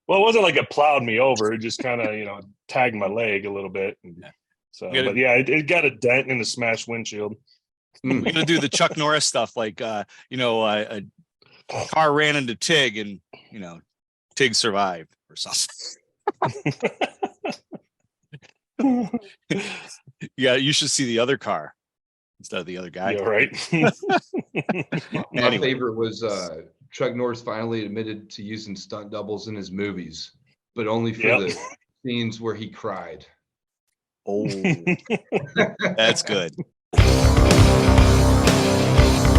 Well, it wasn't like it plowed me over. It just kind of, tagged my leg a little bit. And Yeah. so, but yeah, it got a dent in the smashed windshield. We're going to do the Chuck Norris stuff. Like, a car ran into Tig and, Tig survived or something. Yeah, you should see the other car instead of the other guy. Yeah, right. My favorite was Chuck Norris finally admitted to using stunt doubles in his movies, but only for the scenes where he cried. Oh, that's good.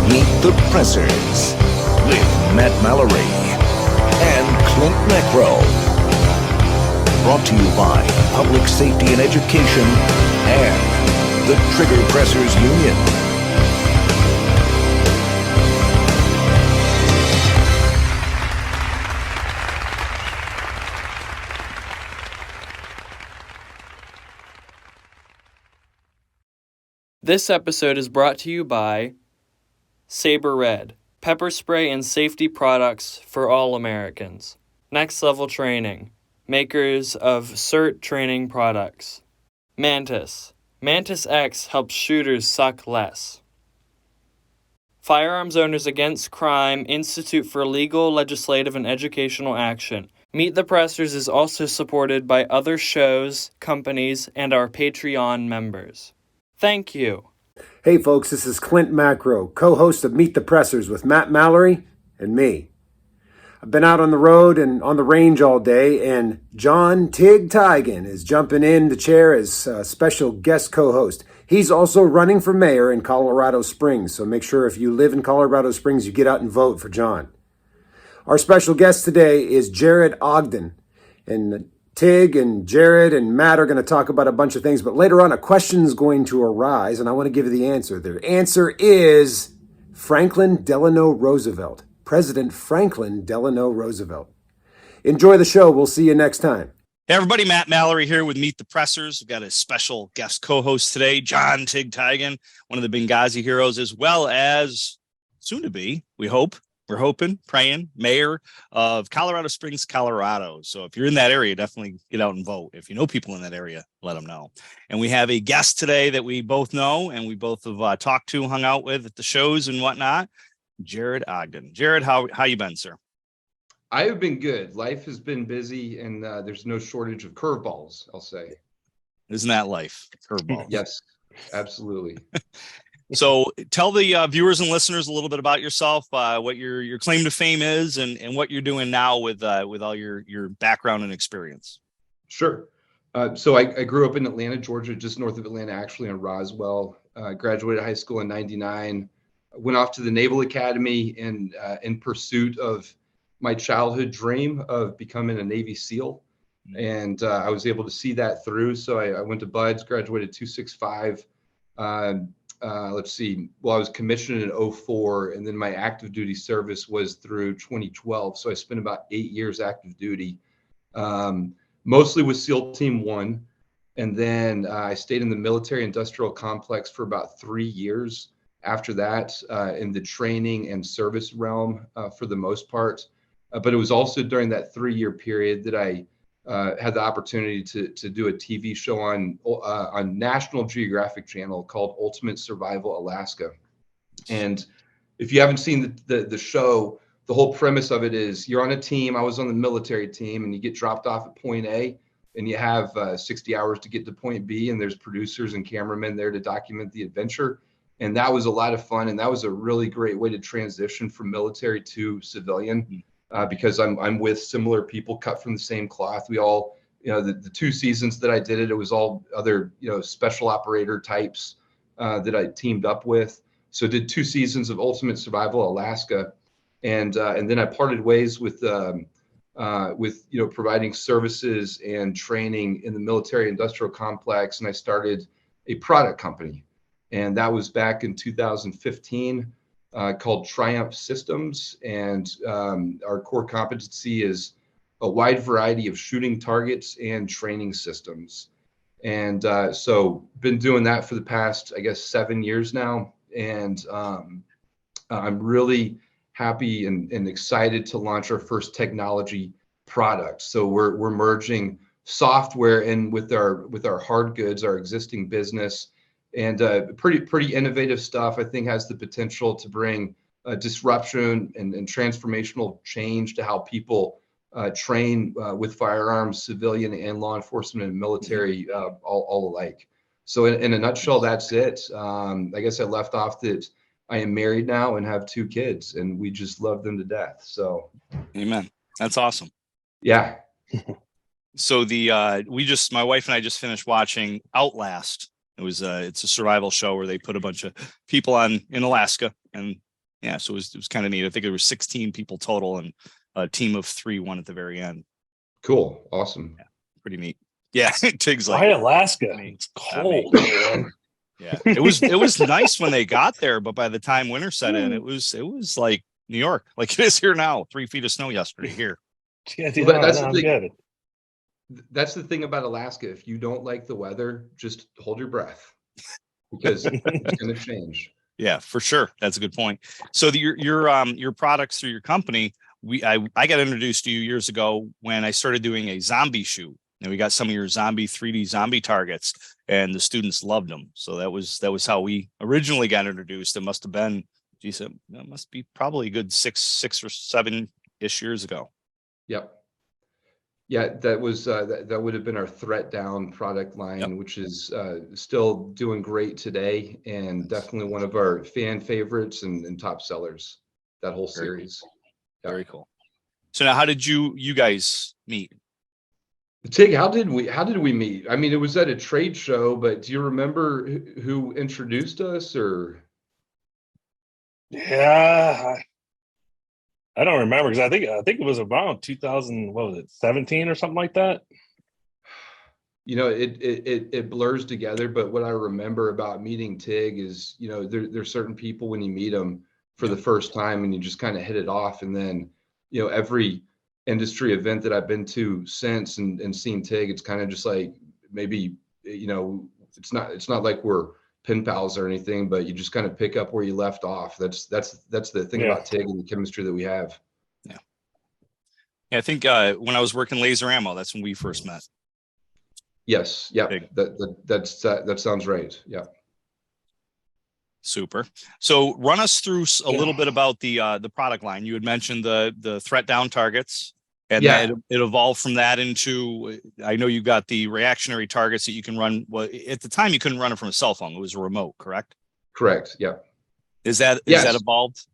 Meet the Pressers with Matt Mallory and Klint Necro. Brought to you by Public Safety and Education and the Trigger Pressers Union. This episode is brought to you by Sabre Red, pepper spray and safety products for all Americans. Next Level Training, makers of CERT training products. Mantis. Mantis X helps shooters suck less. Firearms Owners Against Crime Institute for Legal, Legislative, and Educational Action. Meet the Pressers is also supported by other shows, companies, and our Patreon members. Thank you. Hey folks, this is Klint Macro, co-host of Meet the Pressers with Matt Mallory and me. I've been out on the road and on the range all day, and John Tig Tigen is jumping in the chair as a special guest co-host. He's also running for mayor in Colorado Springs, so make sure if you live in Colorado Springs, you get out and vote for John. Our special guest today is Jared Ogden, and Tig and Jared and Matt are going to talk about a bunch of things, but later on a question is going to arise, and I want to give you the answer. The answer is Franklin Delano Roosevelt. President Franklin Delano Roosevelt. Enjoy the show. We'll see you next time. Hey, everybody. Matt Mallory here with Meet the Pressers. We've got a special guest co-host today, John Tig Tigen, one of the Benghazi heroes, as well as soon to be, we're hoping, praying, mayor of Colorado Springs, Colorado. So if you're in that area, definitely get out and vote. If you know people in that area, let them know. And we have a guest today that we both know and we both have talked to, hung out with at the shows and whatnot, Jared Ogden. Jared, how you been, sir? I have been good. Life has been busy, and there's no shortage of curveballs, I'll say. Isn't that life? Curveballs. Yes, absolutely. So tell the viewers and listeners a little bit about yourself, what your claim to fame is, and what you're doing now with all your background and experience. Sure. So I grew up in Atlanta, Georgia, just north of Atlanta, actually in Roswell. Graduated high school in '99. Went off to the Naval Academy in pursuit of my childhood dream of becoming a Navy SEAL. And I was able to see that through. So I went to BUD/S, graduated 265. Let's see. Well, I was commissioned in 2004, and then my active duty service was through 2012. So I spent about 8 years active duty, mostly with SEAL Team 1. And then I stayed in the military industrial complex for about 3 years. After that, in the training and service realm for the most part. But it was also during that 3-year period that I had the opportunity to do a TV show on National Geographic Channel called Ultimate Survival Alaska. And if you haven't seen the show, the whole premise of it is you're on a team. I was on the military team, and you get dropped off at point A, and you have 60 hours to get to point B, and there's producers and cameramen there to document the adventure. And that was a lot of fun. And that was a really great way to transition from military to civilian because I'm with similar people cut from the same cloth. We all, the 2 seasons that I did it, it was all other, special operator types that I teamed up with. So did 2 seasons of Ultimate Survival Alaska. And then I parted ways with providing services and training in the military industrial complex. And I started a product company. And that was back in 2015 called Triumph Systems. And our core competency is a wide variety of shooting targets and training systems. And so been doing that for the past, 7 years now. And I'm really happy and excited to launch our first technology product. So we're merging software in with our hard goods, our existing business, and pretty innovative stuff. I think has the potential to bring disruption and transformational change to how people train with firearms, civilian and law enforcement and military, all alike. So in a nutshell, that's it. I guess I left off that I am married now and have 2 kids, and we just love them to death. So, Amen. That's awesome. yeah. So my wife and I just finished watching Outlast. It's a survival show where they put a bunch of people in Alaska, and yeah, so it was kind of neat. I think there were 16 people total, and a team of 3 won at the very end. Cool. Awesome. Yeah, pretty neat. Yeah, Tig's Why like Alaska? It's cold, man. Yeah, it was nice when they got there, but by the time winter set in, it was like New York, like it is here now. 3 feet of snow yesterday here. Yeah, But that's no, the I get it. That's the thing about Alaska. If you don't like the weather, just hold your breath because it's going to change. Yeah, for sure. That's a good point. So your products through your company, I got introduced to you years ago when I started doing a zombie shoot, and we got some of your 3D zombie targets, and the students loved them. So that was how we originally got introduced. It must have been, geez, it must be probably a good 6 or 7-ish years ago. Yep. Yeah, that was that would have been our Threat Down product line, Yep. which is still doing great today, and definitely one of our fan favorites and top sellers. That whole Very series. Yeah. Very cool. So now, how did you guys meet? Tig, how did we meet? I mean, it was at a trade show, but do you remember who introduced us? Or Yeah, I don't remember because I think it was around 2000. What was it, 17 or something like that? it blurs together, but what I remember about meeting Tig is, there's certain people when you meet them for the first time and you just kind of hit it off, and then every industry event that I've been to since and seen Tig, it's kind of just like maybe it's not like we're pen pals or anything, but you just kind of pick up where you left off. That's the thing about Tig and the chemistry that we have. Yeah, I think when I was working laser ammo, that's when we first met. Yes. Yeah. That sounds right. Yeah. Super. So run us through a little bit about the product line. You had mentioned the Threat Down targets, and then it evolved from that into, I know you got the reactionary targets that you can run. Well, at the time you couldn't run it from a cell phone. It was a remote, correct? Correct. Yeah. Is that evolved?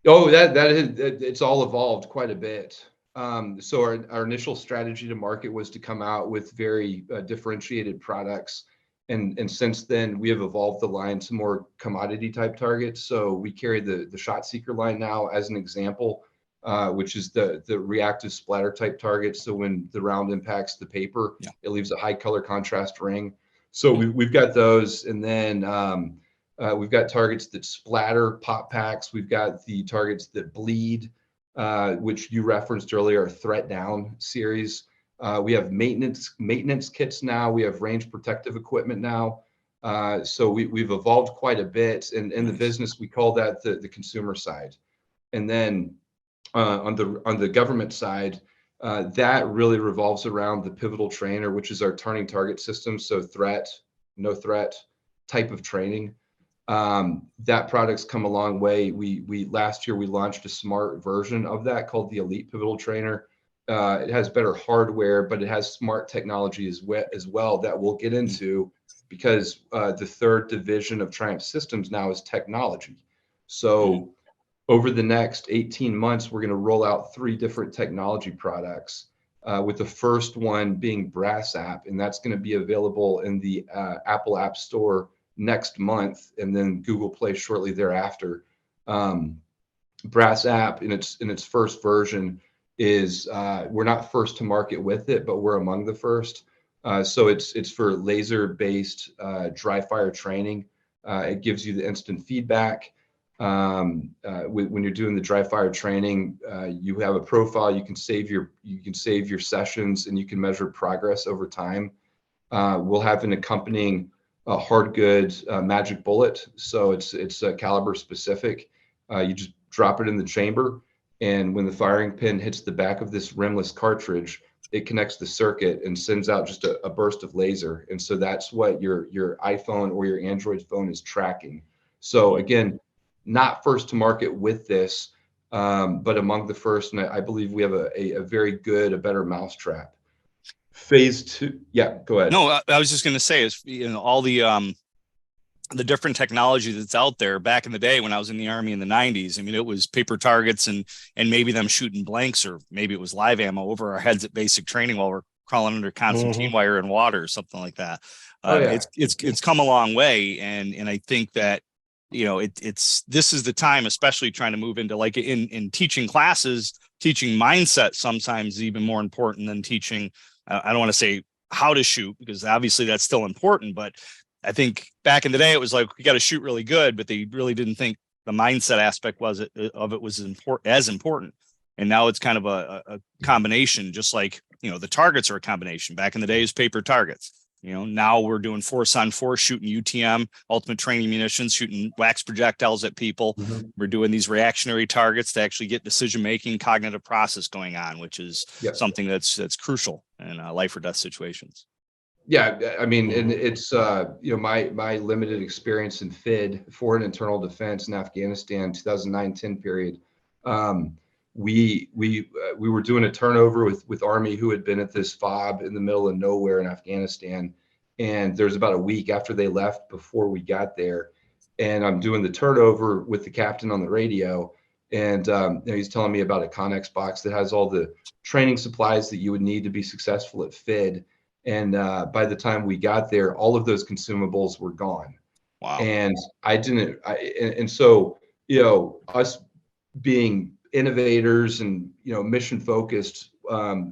Oh, it's all evolved quite a bit. So our initial strategy to market was to come out with very differentiated products. And since then, we have evolved the line to more commodity type targets. So we carry the Shot Seeker line now as an example, which is the reactive splatter type target. So when the round impacts the paper, it leaves a high color contrast ring. So we've got those. And then we've got targets that splatter, pop packs. We've got the targets that bleed, which you referenced earlier, our Threat Down series. We have maintenance kits now. We have range protective equipment now. So we've evolved quite a bit. And in the business, we call that the consumer side. And then on the government side, that really revolves around the pivotal trainer, which is our turning target system. So threat, no threat type of training. That product's come a long way. We last year we launched a smart version of that called the Elite Pivotal Trainer. It has better hardware, but it has smart technology as well that we'll get into, because the third division of Triumph Systems now is technology. So over the next 18 months, we're going to roll out 3 different technology products, with the first one being Brass App, and that's going to be available in the Apple App Store next month, and then Google Play shortly thereafter. Brass App in its first version is we're not first to market with it, but we're among the first. So it's for laser-based dry fire training. It gives you the instant feedback. When you're doing the dry fire training, you have a profile. You can save your sessions, and you can measure progress over time. We'll have an accompanying hard good magic bullet. So it's caliber specific. You just drop it in the chamber, And when the firing pin hits the back of this rimless cartridge, it connects the circuit and sends out just a burst of laser. And so that's what your iPhone or your Android phone is tracking. So again, not first to market with this, but among the first. And I believe we have a very good, a better mousetrap. Phase 2. Yeah, go ahead. No, I was just going to say is, all the different technology that's out there. Back in the day when I was in the Army in the 90s, I mean, it was paper targets and maybe them shooting blanks, or maybe it was live ammo over our heads at basic training while we're crawling under concertina wire in water or something like that. It's come a long way, and I think that this is the time, especially trying to move into, like, in teaching classes, teaching mindset sometimes is even more important than teaching. I don't want to say how to shoot, because obviously that's still important, but I think back in the day it was like, we got to shoot really good, but they really didn't think the mindset aspect was as important. And now it's kind of a combination, just like, the targets are a combination. Back in the days, paper targets. Now we're doing force on force, shooting UTM, ultimate training munitions, shooting wax projectiles at people. We're doing these reactionary targets to actually get decision-making, cognitive process going on, which is something that's crucial in life or death situations. Yeah, I mean, and it's my limited experience in FID, Foreign Internal Defense, in Afghanistan, 2009-10 period. We were doing a turnover with Army who had been at this FOB in the middle of nowhere in Afghanistan, and there's about a week after they left before we got there, and I'm doing the turnover with the captain on the radio, and he's telling me about a Connex box that has all the training supplies that you would need to be successful at FID. And by the time we got there, all of those consumables were gone. Wow. And so, us being innovators and, mission focused,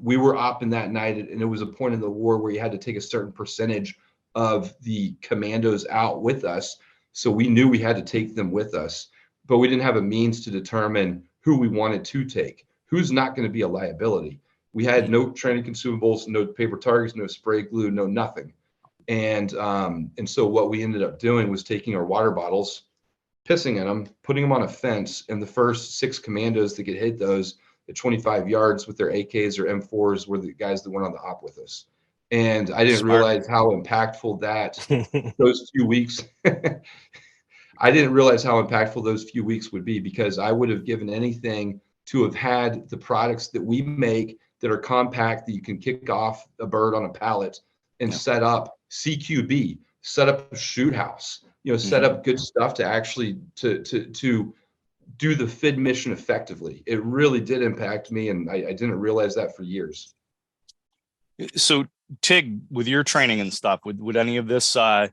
we were up in that night, and it was a point in the war where you had to take a certain percentage of the commandos out with us. So we knew we had to take them with us, but we didn't have a means to determine who we wanted to take, who's not going to be a liability. We had no training consumables, no paper targets, no spray glue, no nothing. And so what we ended up doing was taking our water bottles, pissing in them, putting them on a fence, and the first 6 commandos that could hit those at 25 yards with their AKs or M4s were the guys that went on the op with us. And I didn't realize how impactful those few weeks. I didn't realize how impactful those few weeks would be, because I would have given anything to have had the products that we make that are compact, that you can kick off a bird on a pallet and set up CQB, set up a shoot house, set up good stuff to actually to do the FID mission effectively. It really did impact me, and I didn't realize that for years. So Tig, with your training and stuff, would any of this stuff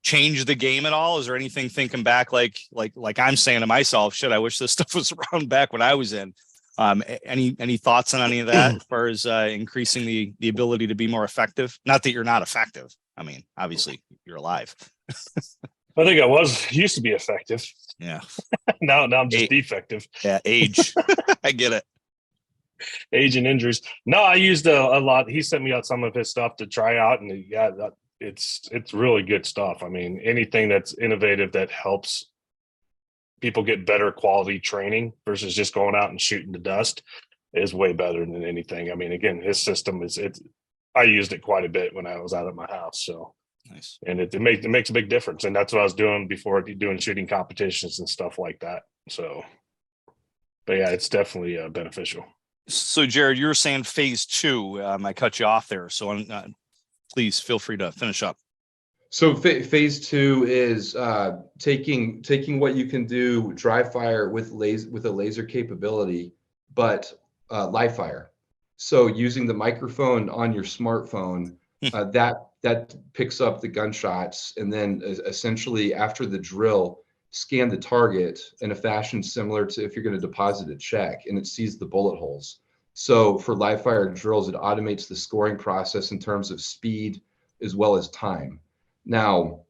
change the game at all? Is there anything, thinking back, like I'm saying to myself, shit, I wish this stuff was around back when I was in? Any thoughts on any of that as far as increasing the ability to be more effective? Not that you're not effective. I mean, obviously you're alive. I think used to be effective. Yeah. now I'm just defective. Yeah. Age. I get it. Age and injuries. No, I used a lot. He sent me out some of his stuff to try out, and it's really good stuff. I mean, anything that's innovative that helps people get better quality training versus just going out and shooting the dust is way better than anything. I mean, again, his system I used it quite a bit when I was out at my house. So nice. And it makes a big difference. And that's what I was doing before, doing shooting competitions and stuff like that. So, but yeah, it's definitely beneficial. So Jared, you were saying phase 2, I cut you off there. So please feel free to finish up. So phase 2 is taking what you can do dry fire with a laser capability, but live fire. So using the microphone on your smartphone, that picks up the gunshots, and then essentially after the drill, scan the target in a fashion similar to if you're going to deposit a check, and it sees the bullet holes. So for live fire drills, it automates the scoring process in terms of speed as well as time. Now,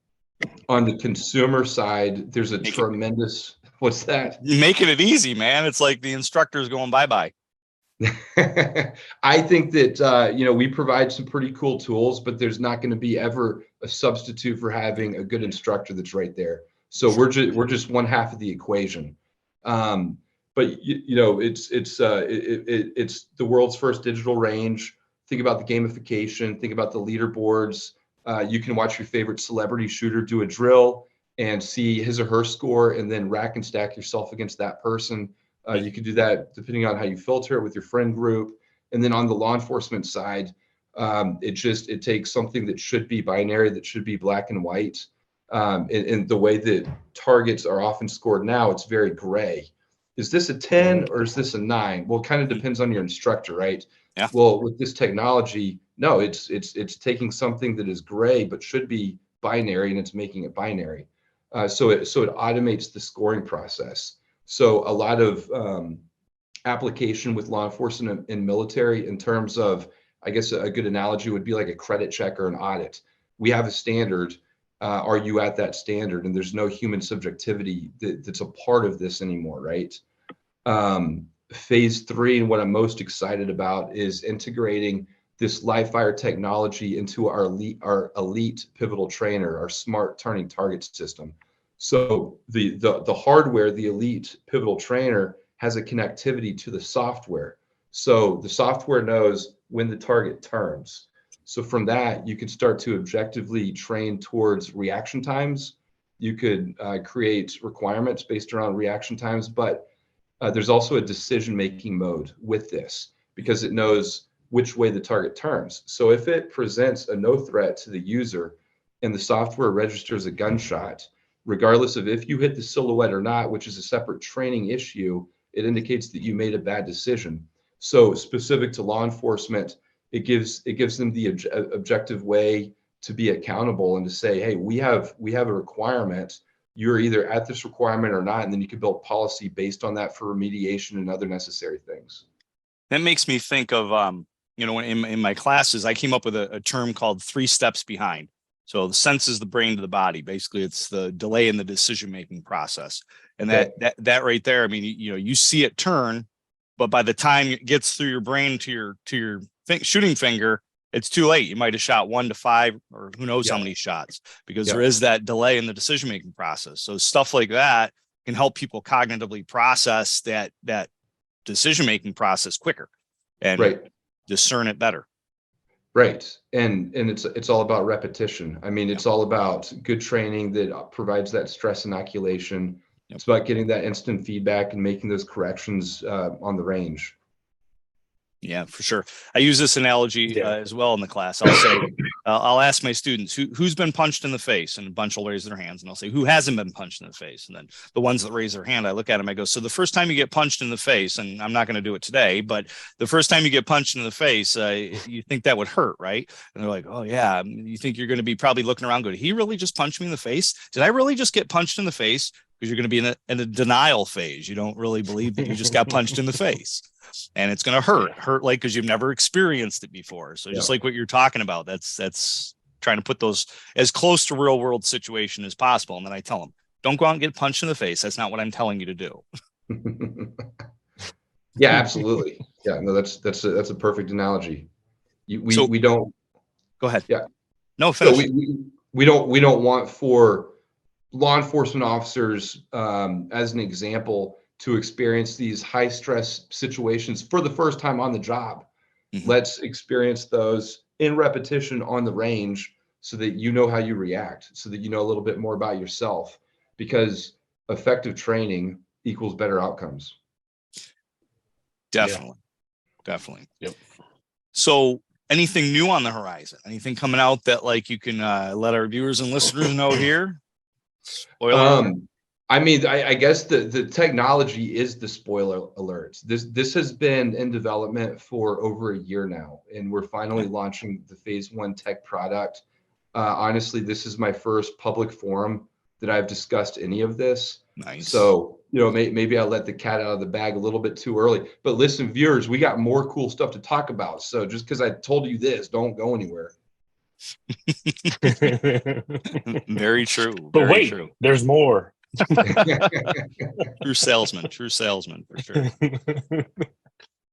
on the consumer side, there's a tremendous, what's that? You're making it easy, man. It's like the instructor's going bye-bye. I think that, we provide some pretty cool tools, but there's not going to be ever a substitute for having a good instructor that's right there. So we're just one half of the equation. but it's the world's first digital range. Think about the gamification. Think about the leaderboards. You can watch your favorite celebrity shooter do a drill and see his or her score, and then rack and stack yourself against that person. You can do that depending on how you filter it with your friend group. And then on the law enforcement side, it takes something that should be binary, that should be black and white. And the way that targets are often scored now, it's very gray. Is this a 10 or is this a 9? Well, it kind of depends on your instructor, right? Yeah. Well, with this technology, no, it's taking something that is gray but should be binary, and it's making it binary. So it automates the scoring process. So a lot of application with law enforcement and military in terms of, I guess a good analogy would be like a credit check or an audit. We have a standard. Are you at that standard? And there's no human subjectivity that's a part of this anymore, right? Phase 3, and what I'm most excited about, is integrating this live fire technology into our elite pivotal trainer, our smart turning target system. So the hardware, the elite pivotal trainer, has a connectivity to the software. So the software knows when the target turns. So from that, you can start to objectively train towards reaction times. You could create requirements based around reaction times, but there's also a decision-making mode with this, because it knows which way the target turns. So if it presents a no threat to the user and the software registers a gunshot, regardless of if you hit the silhouette or not, which is a separate training issue, it indicates that you made a bad decision. So specific to law enforcement, it gives them the objective way to be accountable and to say, hey, we have a requirement. You're either at this requirement or not, and then you can build policy based on that for remediation and other necessary things. That makes me think of, in my classes, I came up with a term called 3 steps behind. So the sense is the brain to the body. Basically, it's the delay in the decision-making process. And that right there, I mean, you see it turn, but by the time it gets through your brain to your shooting finger, it's too late. You might have shot 1 to 5, or who knows how many shots, because there is that delay in the decision-making process. So stuff like that can help people cognitively process that decision-making process quicker and discern it better. Right. And it's all about repetition. I mean, it's all about good training that provides that stress inoculation. It's about getting that instant feedback and making those corrections on the range. Yeah, for sure. I use this analogy as well in the class. I'll say, I'll ask my students, who's been punched in the face? And a bunch will raise their hands, and I'll say, who hasn't been punched in the face? And then the ones that raise their hand, I look at them, I go, so the first time you get punched in the face, and I'm not going to do it today, but the first time you get punched in the face, you think that would hurt, right? And they're like, oh yeah. You think you're going to be probably looking around going, did he really just punch me in the face? Did I really just get punched in the face? Because you're going to be in a denial phase. You don't really believe that you just got punched in the face. And it's going to hurt like, because you've never experienced it before. So just like what you're talking about, that's trying to put those as close to real world situation as possible. And then I tell them, don't go out and get punched in the face. That's not what I'm telling you to do. Yeah, absolutely. Yeah, no, that's a perfect analogy. We don't go ahead. Yeah. No, finish. So we don't want for law enforcement officers, as an example, to experience these high stress situations for the first time on the job. Mm-hmm. Let's experience those in repetition on the range so that you know how you react, so that you know a little bit more about yourself, because effective training equals better outcomes. Definitely. Yep. So anything new on the horizon? Anything coming out that like you can let our viewers and listeners know here? I mean, I guess the technology is the spoiler alert. This has been in development for over a year now, and we're finally launching the phase 1 tech product. Honestly, this is my first public forum that I've discussed any of this. Nice. So, maybe I let the cat out of the bag a little bit too early. But listen, viewers, we got more cool stuff to talk about. So just because I told you this, don't go anywhere. Very true. But wait, there's more. True salesman for sure.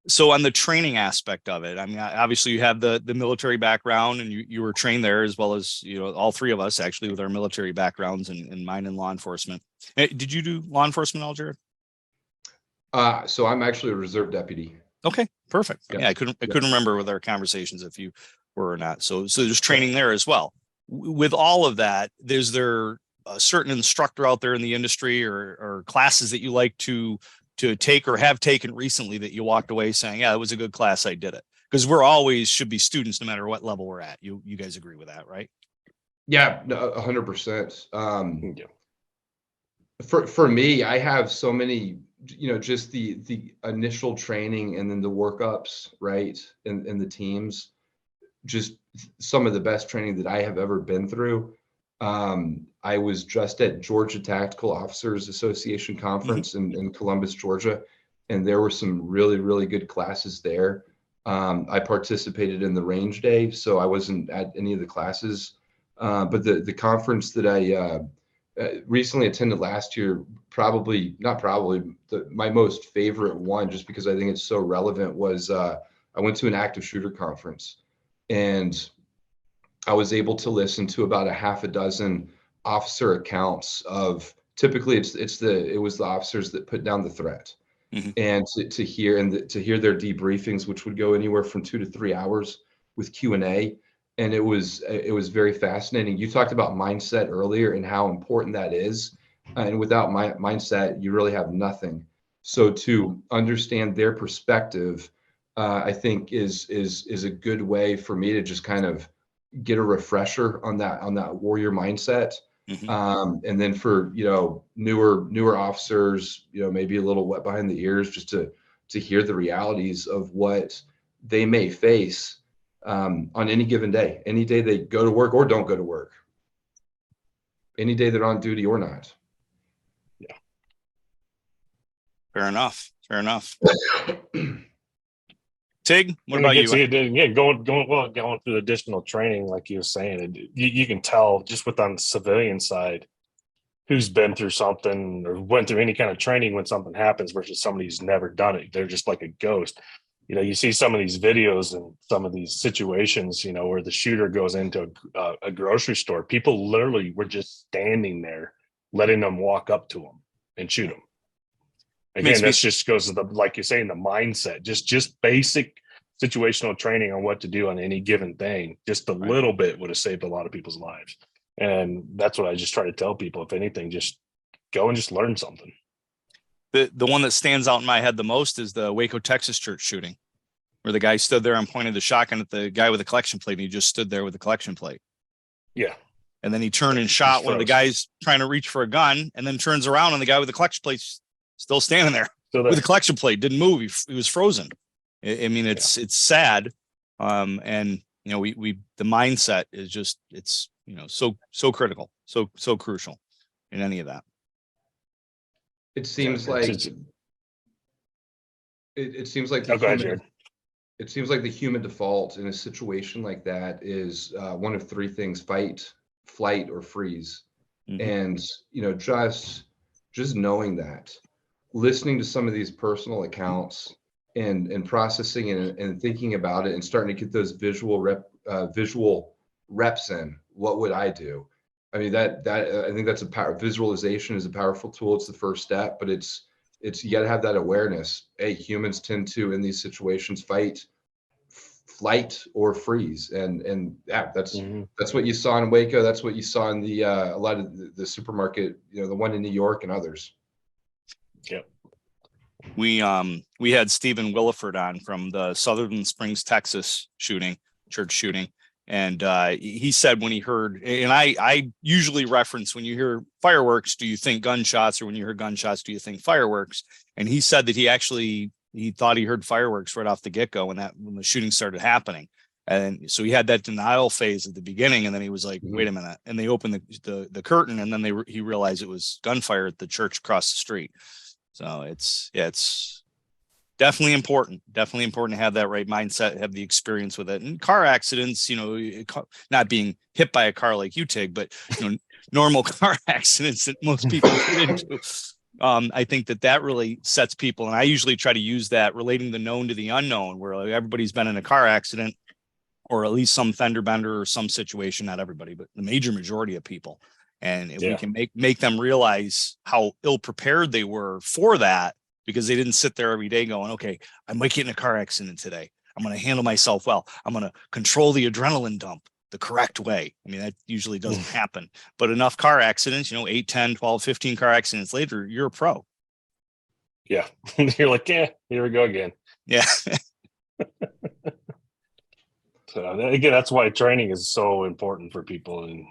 So on the training aspect of it, I mean, obviously you have the military background, and you were trained there, as well as all three of us actually with our military backgrounds, and mine in law enforcement. Did you do law enforcement, Jared? So I'm actually a reserve deputy. Okay, perfect. Yep. Yeah, I couldn't remember with our conversations if you were or not. So there's training there as well. With all of that, is there a certain instructor out there in the industry or classes that you like to take or have taken recently that you walked away saying, yeah, it was a good class, I did it? Because we're always should be students no matter what level we're at. You guys agree with that, right? Yeah, 100%. Yeah. For me, I have so many, just the initial training and then the workups, right? And the teams, just some of the best training that I have ever been through. I was just at Georgia Tactical Officers Association conference in Columbus, Georgia, and there were some really, really good classes there. I participated in the range day, so I wasn't at any of the classes. But the conference that I recently attended last year, my most favorite one, just because I think it's so relevant, was I went to an active shooter conference, and I was able to listen to about a half a dozen officer accounts of, typically it was the officers that put down the threat, and to hear their debriefings, which would go anywhere from 2 to 3 hours with Q&A. And it was very fascinating. You talked about mindset earlier and how important that is. And without mindset, you really have nothing. So to understand their perspective, I think is a good way for me to just kind of get a refresher on that warrior mindset. And then for, newer officers, maybe a little wet behind the ears, just to hear the realities of what they may face on any given day, any day they go to work or don't go to work, any day they're on duty or not. Yeah. Fair enough. Tig, what about you? Yeah, going through additional training, like you were saying, you can tell just on the civilian side who's been through something or went through any kind of training when something happens versus somebody who's never done it. They're just like a ghost. You see some of these videos and some of these situations, where the shooter goes into a grocery store. People literally were just standing there, letting them walk up to them and shoot them. Again, that just goes to like you're saying, the mindset, just basic situational training on what to do on any given thing. Just a little bit would have saved a lot of people's lives. And that's what I just try to tell people. If anything, just go and just learn something. The one that stands out in my head the most is the Waco, Texas church shooting, where the guy stood there and pointed the shotgun at the guy with the collection plate, and he just stood there with the collection plate. Yeah. And then he turned and shot one of the guys trying to reach for a gun, and then turns around and the guy with the collection plate's still standing there with the collection plate, didn't move. He was frozen. I mean, it's sad. And the mindset is just, it's, so critical, so crucial in any of that. It seems like it seems like the human default in a situation like that is one of three things: fight, flight, or freeze. And just knowing that, listening to some of these personal accounts and processing and thinking about it and starting to get those visual reps in. What would I do? I mean, that I think that's visualization is a powerful tool. It's the first step, but it's you got to have that awareness. Hey, humans tend to, in these situations, fight, flight, or freeze. And yeah, that's what you saw in Waco. That's what you saw in the a lot of the supermarket, the one in New York and others. Yep. We had Stephen Williford on from the Sutherland Springs, Texas church shooting. And he said when he heard, and I usually reference, when you hear fireworks, do you think gunshots? Or when you hear gunshots, do you think fireworks? And he said that he thought he heard fireworks right off the get-go when the shooting started happening. And so he had that denial phase at the beginning, and then he was like, wait a minute. And they opened the curtain, and then he realized it was gunfire at the church across the street. So it's definitely important to have that right mindset, have the experience with it. And car accidents, not being hit by a car like you, Tig, but normal car accidents that most people get into. I think that really sets people. And I usually try to use that, relating the known to the unknown, where everybody's been in a car accident or at least some fender bender or some situation, not everybody, but the major majority of people. And if we can make them realize how ill prepared they were for that, because they didn't sit there every day going, okay, I might get in a car accident today. I'm going to handle myself well. I'm going to control the adrenaline dump the correct way. I mean, that usually doesn't happen, but enough car accidents, 8, 10, 12, 15 car accidents later, you're a pro. Yeah. You're like, yeah, here we go again. Yeah. So again, that's why training is so important for people. And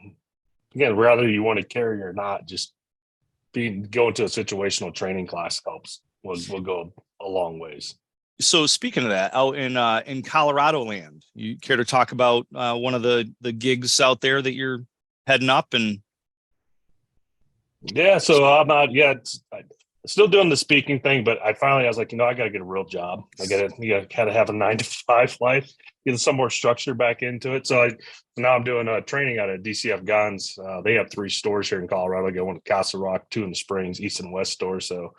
again, whether you want to carry or not, just going to a situational training class helps. Will go a long ways. So speaking of that, out in Colorado land, you care to talk about one of the gigs out there that you're heading up? And yeah, so I'm not yet. Still doing the speaking thing, but I was like, I got to get a real job. You got to have a 9-to-5 life, get some more structure back into it. So now I'm doing training out at DCF Guns. They have 3 stores here in Colorado. I got one in Castle Rock, 2 in the Springs, East and West stores. So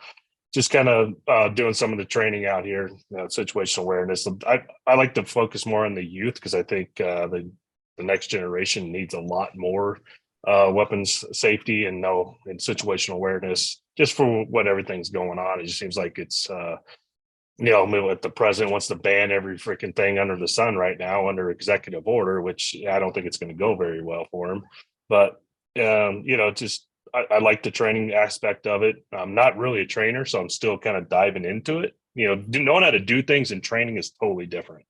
just kind of doing some of the training out here, situational awareness. I like to focus more on the youth because I think the next generation needs a lot more weapons safety and situational awareness just for what everything's going on. It just seems like it's if the president wants to ban every freaking thing under the sun right now under executive order, which I don't think it's going to go very well for him. But I like the training aspect of it. I'm not really a trainer, so I'm still kind of diving into it. Knowing how to do things and training is totally different.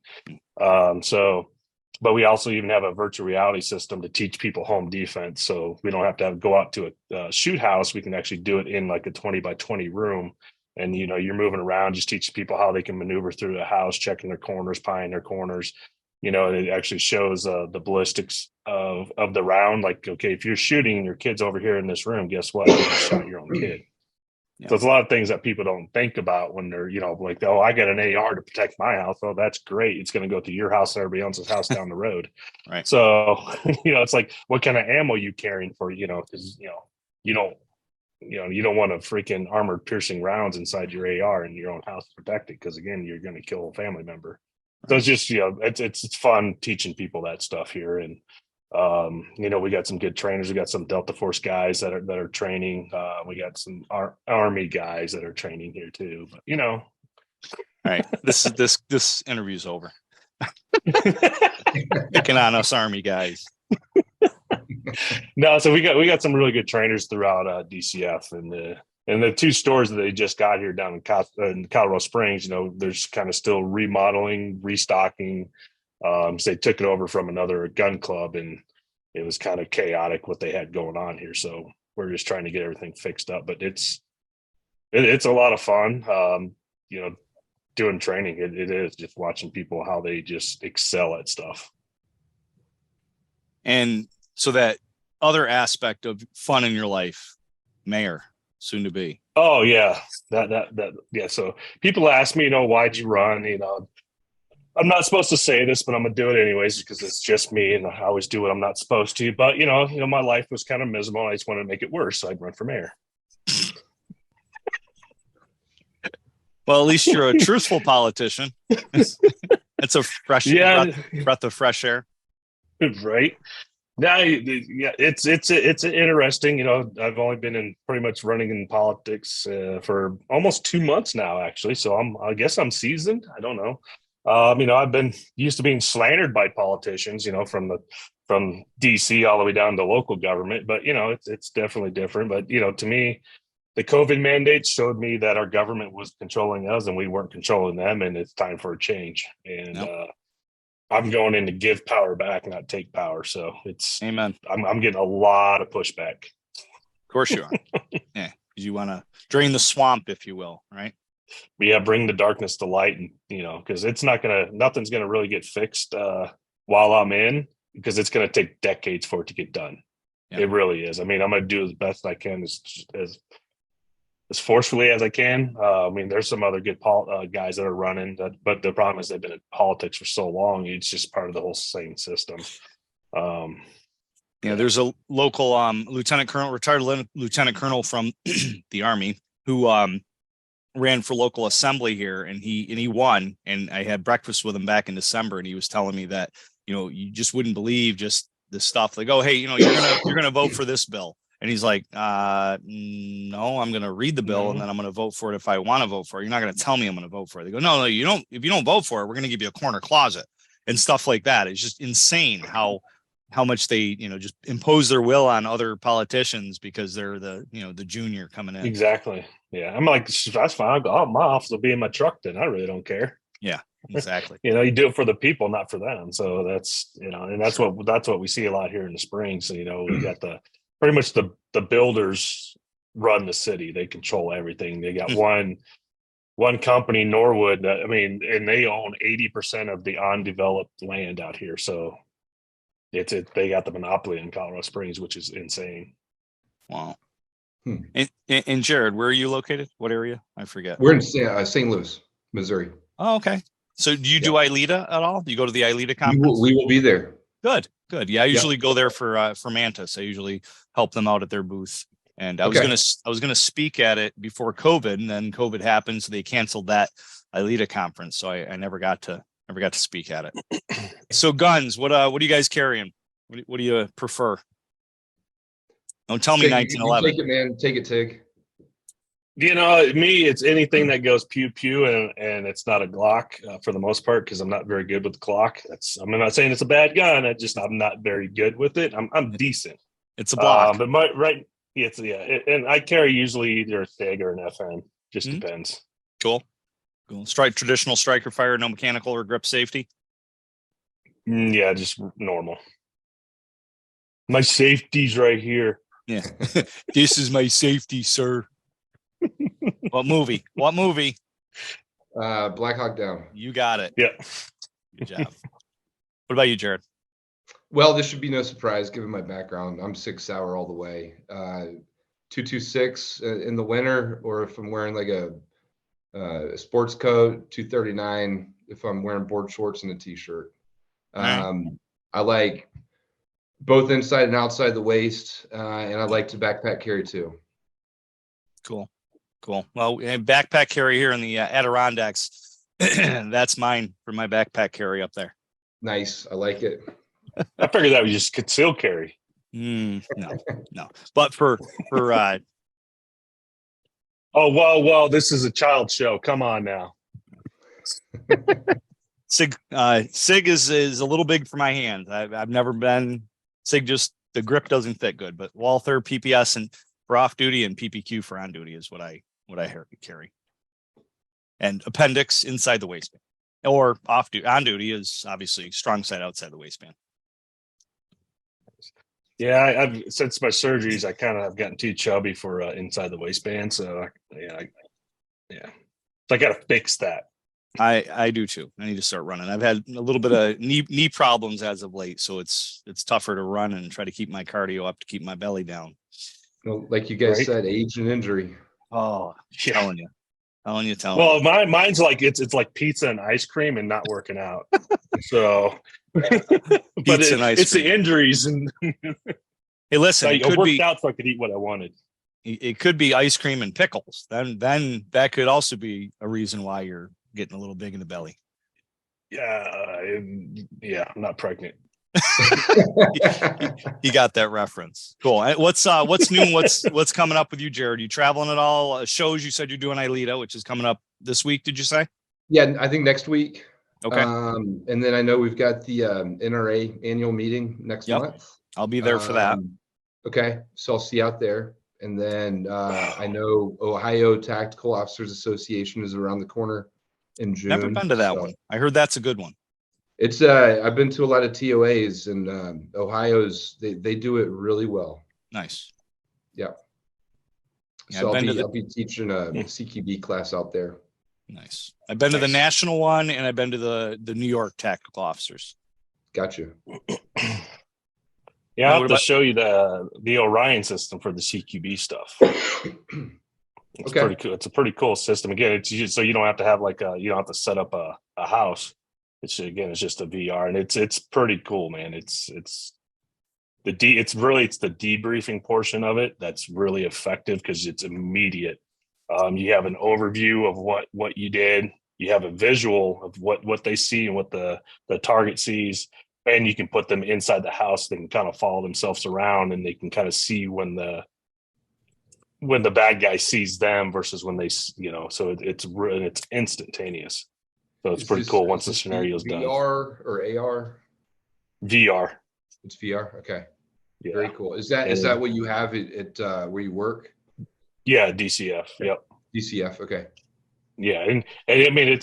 But we also even have a virtual reality system to teach people home defense. So we don't have to go out to a shoot house. We can actually do it in like a 20 by 20 room. And, you're moving around, just teaching people how they can maneuver through the house, checking their corners, pieing their corners. It actually shows the ballistics of the round. Like, okay, if you're shooting your kid's over here in this room, guess what? You just shot your own kid. Yeah. So it's a lot of things that people don't think about when they're, like, oh, I got an AR to protect my house. Oh, that's great. It's going to go to your house and everybody else's house down the road. Right. So, it's like, what kind of ammo you carrying for, because, you don't want to freaking armor piercing rounds inside your AR in your own house to protect it. Cause again, you're going to kill a family member. Right. So it's just, it's fun teaching people that stuff here. And, we got some good trainers. We got some Delta Force guys that are training. We got some Army guys that are training here too. But all right, this interview's over. Picking on us Army guys. No, so we got some really good trainers throughout DCF and the 2 stores that they just got here down in Colorado Springs. They're kind of still remodeling, restocking. So they took it over from another gun club, and it was kind of chaotic what they had going on here. So we're just trying to get everything fixed up. But it's a lot of fun. Doing training. It is just watching people how they just excel at stuff. And so that other aspect of fun in your life, mayor, soon to be. Oh yeah, that yeah. So people ask me, why'd you run? I'm not supposed to say this, but I'm gonna do it anyways because it's just me, and I always do what I'm not supposed to. But my life was kind of miserable. I just wanted to make it worse, so I'd run for mayor. Well, at least you're a truthful politician. It's a fresh breath of fresh air, right? Yeah, it's interesting. I've only been in pretty much running in politics for almost 2 months now, actually. So I guess I'm seasoned. I don't know. I've been used to being slandered by politicians, from DC all the way down to local government. But it's definitely different. But to me, the COVID mandates showed me that our government was controlling us and we weren't controlling them, and it's time for a change. And I'm going in to give power back, not take power. So it's amen. I'm getting a lot of pushback. Of course you are. Yeah, you want to drain the swamp, if you will, right? Yeah, bring the darkness to light, and because nothing's gonna really get fixed while I'm in, because it's gonna take decades for it to get done. Yeah. It really is. I mean, I'm gonna do as best I can as forcefully as I can. There's some other good guys that are running, but the problem is they've been in politics for so long. It's just part of the whole same system. There's a local retired lieutenant colonel from the Army who ran for local assembly here, and he won. And I had breakfast with him back in December, and he was telling me that you just wouldn't believe just the stuff like, oh hey, you're gonna vote for this bill. And he's like, no, I'm going to read the bill and then I'm going to vote for it if I want to vote for it. You're not going to tell me I'm going to vote for it. They go, no, you don't. If you don't vote for it, we're going to give you a corner closet and stuff like that. It's just insane how much they, just impose their will on other politicians because they're the junior coming in. Exactly. Yeah. I'm like, that's fine. My office will be in my truck then. I really don't care. Yeah, exactly. You do it for the people, not for them. So that's, and that's what we see a lot here in the spring. So, we got pretty much the builders run the city. They control everything. They got one company, Norwood, and they own 80% of the undeveloped land out here. So they got the monopoly in Colorado Springs, which is insane. Wow. And Jared, where are you located? What area? I forget. We're in St. Louis, Missouri. Oh, okay. So do you do ILETA at all? Do you go to the ILETA conference? We will be there. Good. Yeah, I usually go there for Mantis. I usually help them out at their booth. And I was gonna speak at it before COVID, and then COVID happened, so they canceled that ILETA conference. So I never got to speak at it. So guns, what are you guys carrying? What do you prefer? Don't tell me 1911. Take it, man. Take it, Tig. Me, it's anything that goes pew pew and it's not a Glock for the most part, because I'm not very good with the Glock. I'm not saying it's a bad gun. I'm not very good with it. I'm decent. It's a block, but and I carry usually either a SIG or an FN. Just depends. Cool. Traditional striker fire, no mechanical or grip safety. Yeah, just normal. My safety's right here. Yeah, this is my safety, sir. What movie? Black Hawk Down. You got it. Yeah. Good job. What about you, Jared? Well, this should be no surprise given my background. I'm 6 Sauer all the way. 226 in the winter, or if I'm wearing like a sports coat, 239 if I'm wearing board shorts and a t-shirt. Right. I like both inside and outside the waist, and I like to backpack carry too. Cool. Well, backpack carry here in the Adirondacks. That's mine for my backpack carry up there. Nice. I like it. I figured that was just concealed carry. No. But for oh, well, this is a child show. Come on now. SIG is a little big for my hand. I've never been SIG. Just the grip doesn't fit good. But Walther, PPS, and for off duty, and PPQ for on duty is what I carry. And appendix inside the waistband, or off duty. On duty is obviously strong side outside the waistband. Yeah, I've since my surgeries, I kind of have gotten too chubby for inside the waistband. So I got to fix that. I do too. I need to start running. I've had a little bit of knee problems as of late, so it's tougher to run and try to keep my cardio up to keep my belly down. Well, like you guys said, age and injury. Oh, yeah. Telling you. Well, mine's like it's like pizza and ice cream and not working out. So, but it's the injuries and. Hey, listen, it could worked out so I could eat what I wanted. It could be ice cream and pickles. Then that could also be a reason why you're getting a little big in the belly. Yeah, I'm not pregnant. He got that reference. Cool. What's new? What's coming up with you, Jared? You traveling at all? Shows you said you're doing ILETA, which is coming up this week. Did you say? Yeah, I think next week. Okay. And then I know we've got the NRA annual meeting next month. I'll be there for that. Okay, so I'll see you out there. And then I know Ohio Tactical Officers Association is around the corner in June. Never been to that one. I heard that's a good one. It's I've been to a lot of TOAs, and Ohio's they do it really well. Nice. Yeah. Yeah, So I'll be teaching a CQB class out there. Nice. I've been to the national one, and I've been to the New York Tactical Officers. Gotcha. Yeah, I'll have to show you the Orion system for the CQB stuff. It's pretty cool. It's a pretty cool system. Again, it's so you don't have to have you don't have to set up a house. It's just a VR, and it's pretty cool, man. It's the debriefing portion of it that's really effective because it's immediate. You have an overview of what you did. You have a visual of what they see and what the target sees. And you can put them inside the house. They can kind of follow themselves around, and they can kind of see when the when the bad guy sees them versus when they, so it's instantaneous. So it's pretty cool once the scenario's done. VR or AR? VR. It's VR. Okay. Yeah. Very cool. Is that what you have at where you work? Yeah, DCF. Yep. DCF. Okay. Yeah, and I mean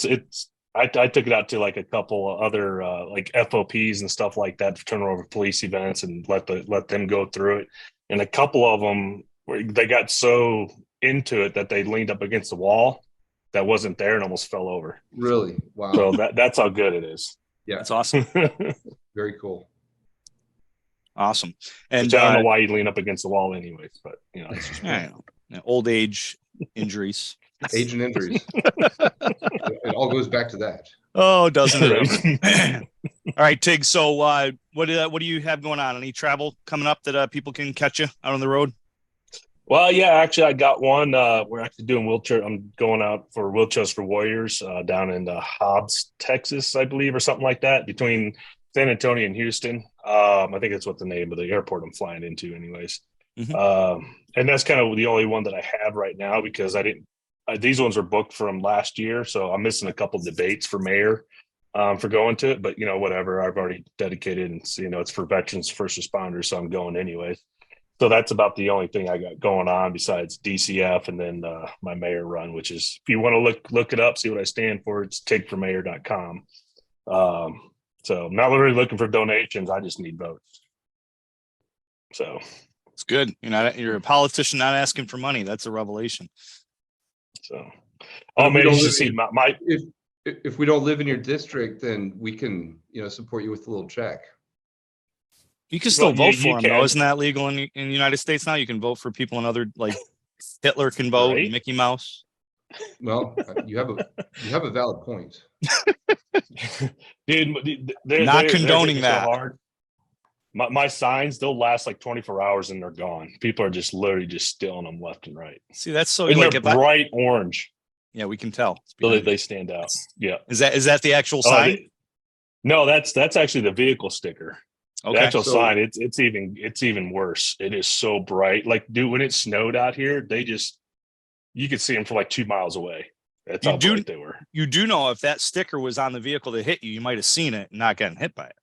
I took it out to like a couple of other like FOPs and stuff like that, turnover police events, and let them go through it. And a couple of them, they got so into it that they leaned up against the wall that wasn't there and almost fell over. Really? Wow. So that's how good it is. Yeah, That's awesome. very cool. Awesome. And which I don't know why you lean up against the wall anyways, but it's just old age injuries. Age and injuries. It all goes back to that. Oh, doesn't it? All right, Tig. So what do you have going on? Any travel coming up that people can catch you out on the road? Well, yeah, actually, I got one. We're actually doing wheelchair. I'm going out for Wheelchairs for Warriors down in Hobbs, Texas, I believe, or something like that, between San Antonio and Houston. I think that's what the name of the airport I'm flying into, anyways. Mm-hmm. And that's kind of the only one that I have right now because I didn't. These ones were booked from last year, so I'm missing a couple debates for mayor for going to it. But whatever, I've already dedicated, and it's for veterans, first responders, so I'm going anyways. So that's about the only thing I got going on besides DCF and then my mayor run, which is, if you want to look it up, see what I stand for, it's tigformayor.com. So I'm not really looking for donations. I just need votes. So it's good. You're a politician not asking for money. That's a revelation. So, maybe you should see my if we don't live in your district, then we can, support you with a little check. You can still vote for them, though. Isn't that legal in the United States now? You can vote for people in other, like Hitler can vote, right? Mickey Mouse. Well, you have a valid point. Dude, not condoning that. So hard. My signs, they'll last like 24 hours and they're gone. People are just literally just stealing them left and right. See, that's so and like they're bright orange. Yeah, we can tell. So they stand out. Yeah. Is that the actual sign? No, that's actually the vehicle sticker. Okay. The actual sign, it's even worse. It is so bright. Like, dude, when it snowed out here, you could see them from like 2 miles away. That's how bright they were. You do know if that sticker was on the vehicle that hit you, you might have seen it and not gotten hit by it.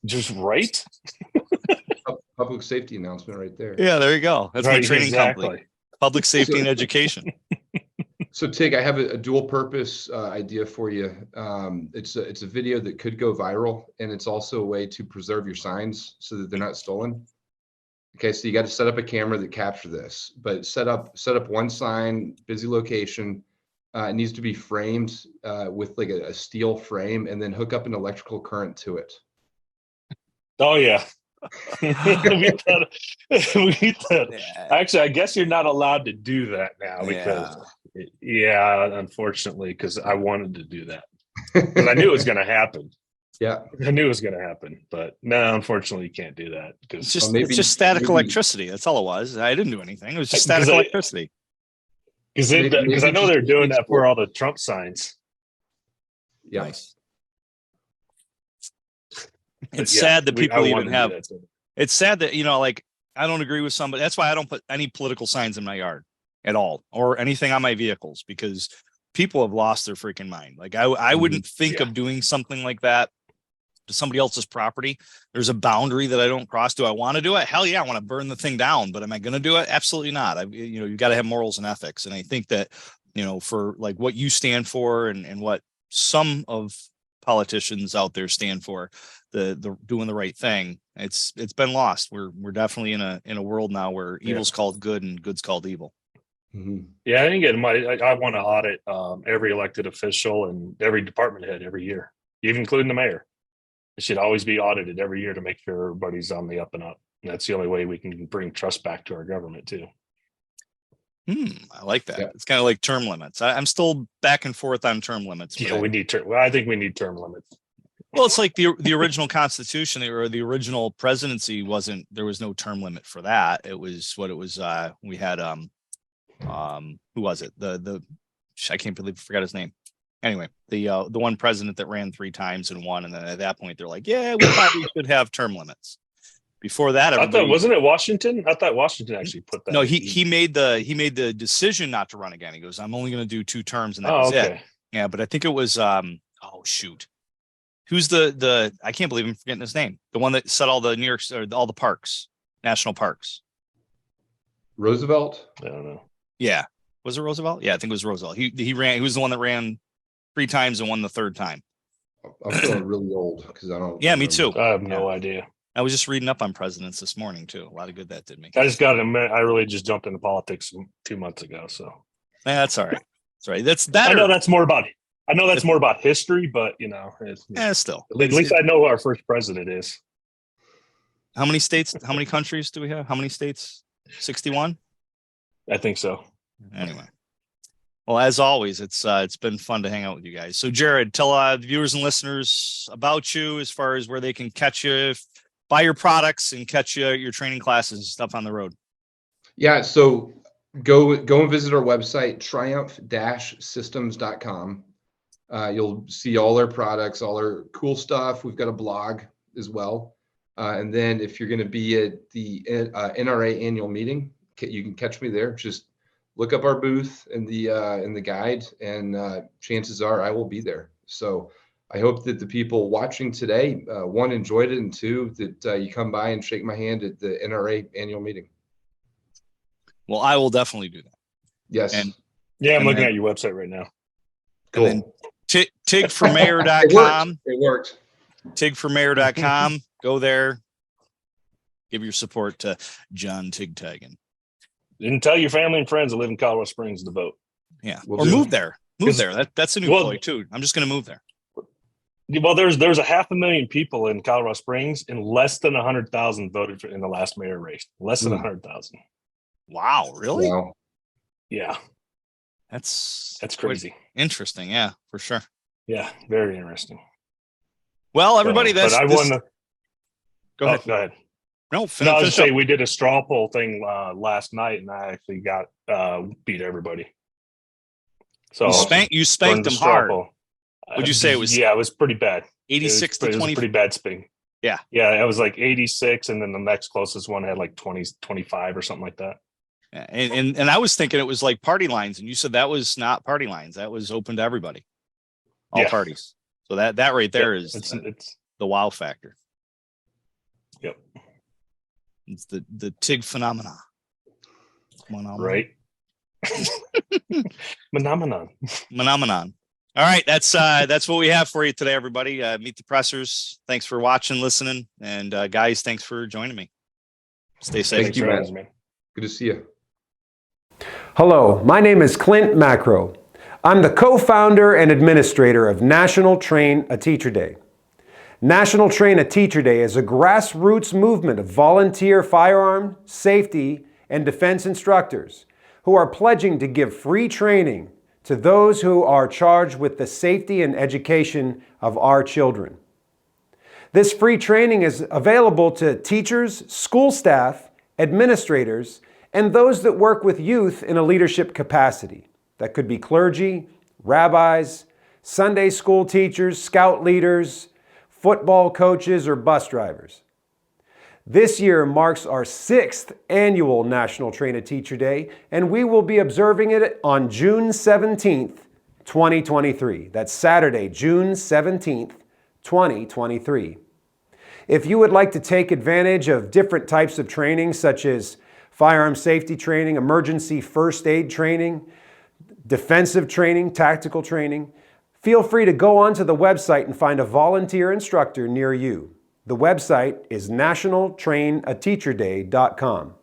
Just right. Public safety announcement right there. Yeah, there you go. That's my training company. Public safety and education. So Tig, I have a dual purpose idea for you. It's a video that could go viral, and it's also a way to preserve your signs so that they're not stolen. Okay, so you got to set up a camera that capture this, but set up one sign, busy location. It needs to be framed with like a steel frame, and then hook up an electrical current to it. Oh yeah. we thought, actually, I guess you're not allowed to do that now because unfortunately, because I wanted to do that because I knew it was going to happen. Yeah, I knew it was going to happen, but no, unfortunately, you can't do that because it's just static electricity. That's all it was. I didn't do anything. It was just static electricity. Because I know they're doing that for all the Trump signs. Yeah. Nice. It's sad that people even have. It's sad that like I don't agree with somebody. That's why I don't put any political signs in my yard at all or anything on my vehicles because people have lost their freaking mind. Like I wouldn't think of doing something like that to somebody else's property. There's a boundary that I don't cross. Do I want to do it? Hell yeah, I want to burn the thing down. But am I going to do it? Absolutely not. You got to have morals and ethics. And I think that for like what you stand for and what some of politicians out there stand for, the doing the right thing, it's been lost. We're definitely in a world now where evil's called good and good's called evil. Mm-hmm. Yeah, I think I want to audit every elected official and every department head every year, even including the mayor. It should always be audited every year to make sure everybody's on the up and up. And that's the only way we can bring trust back to our government too. I like that. Yeah. It's kind of like term limits. I'm still back and forth on term limits. Yeah, we need I think we need term limits. Well, it's like the original Constitution or the original presidency there was no term limit for that. It was what it was. We had who was it? I can't believe I forgot his name. Anyway, the one president that ran 3 times and won, and then at that point they're like, yeah, we probably should have term limits. Before that, I everybody thought, wasn't it Washington? I thought Washington actually put that. No, he made the decision not to run again. He goes, I'm only going to do 2 terms, and that was okay. it. Yeah, but I think it was oh shoot, who's the I can't believe I'm forgetting his name. The one that set all the New York or all the parks, national parks. Roosevelt. I don't know. Yeah, was it Roosevelt? Yeah, I think it was Roosevelt. He ran. He was the one that ran 3 times and won the 3rd time. I'm feeling really old because I don't. Yeah, me too. I have no idea. I was just reading up on presidents this morning too. A lot of good that did me. I just got to admit, I really just jumped into politics 2 months ago. So Yeah, that's all right. That's right. That's better. I know that's more about history, but Still. at least I know who our first president is. How many states? How many countries do we have? How many states? 61. I think so. Anyway. Well, as always, it's been fun to hang out with you guys. So, Jared, tell the viewers and listeners about you as far as where they can catch you, buy your products, and catch your training classes and stuff on the road. Yeah, so go and visit our website, triumph-systems.com. You'll see all our products, all our cool stuff. We've got a blog as well. And then if you're going to be at the NRA annual meeting, you can catch me there. Just look up our booth in the guide, and chances are I will be there. So I hope that the people watching today, 1, enjoyed it, and 2, that you come by and shake my hand at the NRA annual meeting. Well, I will definitely do that. Yes. And I'm looking at your website right now. Cool. And then tigformayor.com. It worked. Tigformayor.com. Go there. Give your support to John Tig Tigen. And tell your family and friends that live in Colorado Springs to vote. Yeah. We'll or do. move there. Move there. That's a new ploy too. I'm just going to move there. Well, there's 500,000 people in Colorado Springs, and less than 100,000 voted in the last mayor race. Less than 100,000. Wow. Really? Wow. Yeah. That's crazy. Interesting. Yeah, for sure. Yeah. Very interesting. Well, everybody, Go ahead. Go ahead. Go ahead. No, I was finish saying up. we did a straw poll thing last night, and I actually got beat everybody. So You spanked them hard. Poll. Would you say it was? Yeah, it was pretty bad. 86 to 20. It was a pretty bad spin. Yeah. Yeah, it was like 86, and then the next closest one had like 20, 25 or something like that. Yeah, and I was thinking it was like party lines, and you said that was not party lines. That was open to everybody, all parties. So that right there is it's the wow factor. Yep. It's the TIG phenomenon. Right. Phenomenon. All right, that's what we have for you today, everybody. Meet the Pressers. Thanks for watching, listening, and guys, thanks for joining me. Stay safe. Thank you, man. Good to see you. Hello, my name is Klint Macro. I'm the co-founder and administrator of National Train a Teacher Day. National Train a Teacher Day is a grassroots movement of volunteer firearm, safety, and defense instructors who are pledging to give free training to those who are charged with the safety and education of our children. This free training is available to teachers, school staff, administrators, and those that work with youth in a leadership capacity. That could be clergy, rabbis, Sunday school teachers, scout leaders, football coaches, or bus drivers. This year marks our 6th annual National Train a Teacher Day, and we will be observing it on June 17th, 2023. That's Saturday, June 17th, 2023. If you would like to take advantage of different types of training, such as firearm safety training, emergency first aid training, defensive training, tactical training, feel free to go onto the website and find a volunteer instructor near you. The website is nationaltrainateacherday.com.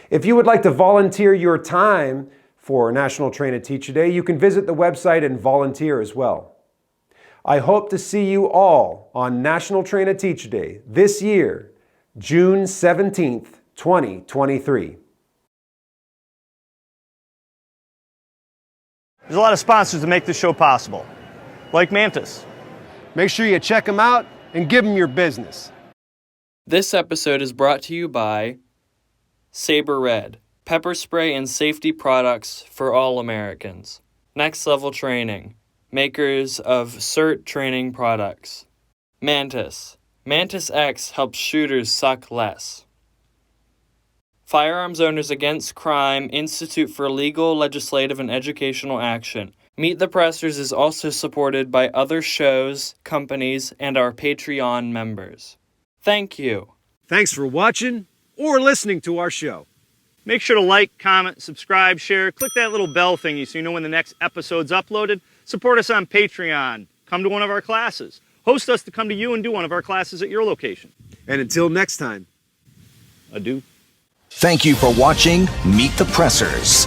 If you would like to volunteer your time for National Train a Teacher Day, you can visit the website and volunteer as well. I hope to see you all on National Train a Teacher Day this year, June 17th, 2023. There's a lot of sponsors that make this show possible, like Mantis. Make sure you check them out and give them your business. This episode is brought to you by Saber Red, pepper spray and safety products for all Americans. Next Level Training, makers of CERT training products. Mantis, Mantis X helps shooters suck less. Firearms Owners Against Crime Institute for Legal, Legislative, and Educational Action. Meet the Pressers is also supported by other shows, companies, and our Patreon members. Thank you. Thanks for watching or listening to our show. Make sure to like, comment, subscribe, share. Click that little bell thingy so you know when the next episode's uploaded. Support us on Patreon. Come to one of our classes. Host us to come to you and do one of our classes at your location. And until next time, Adieu. Thank you for watching Meet the Pressers.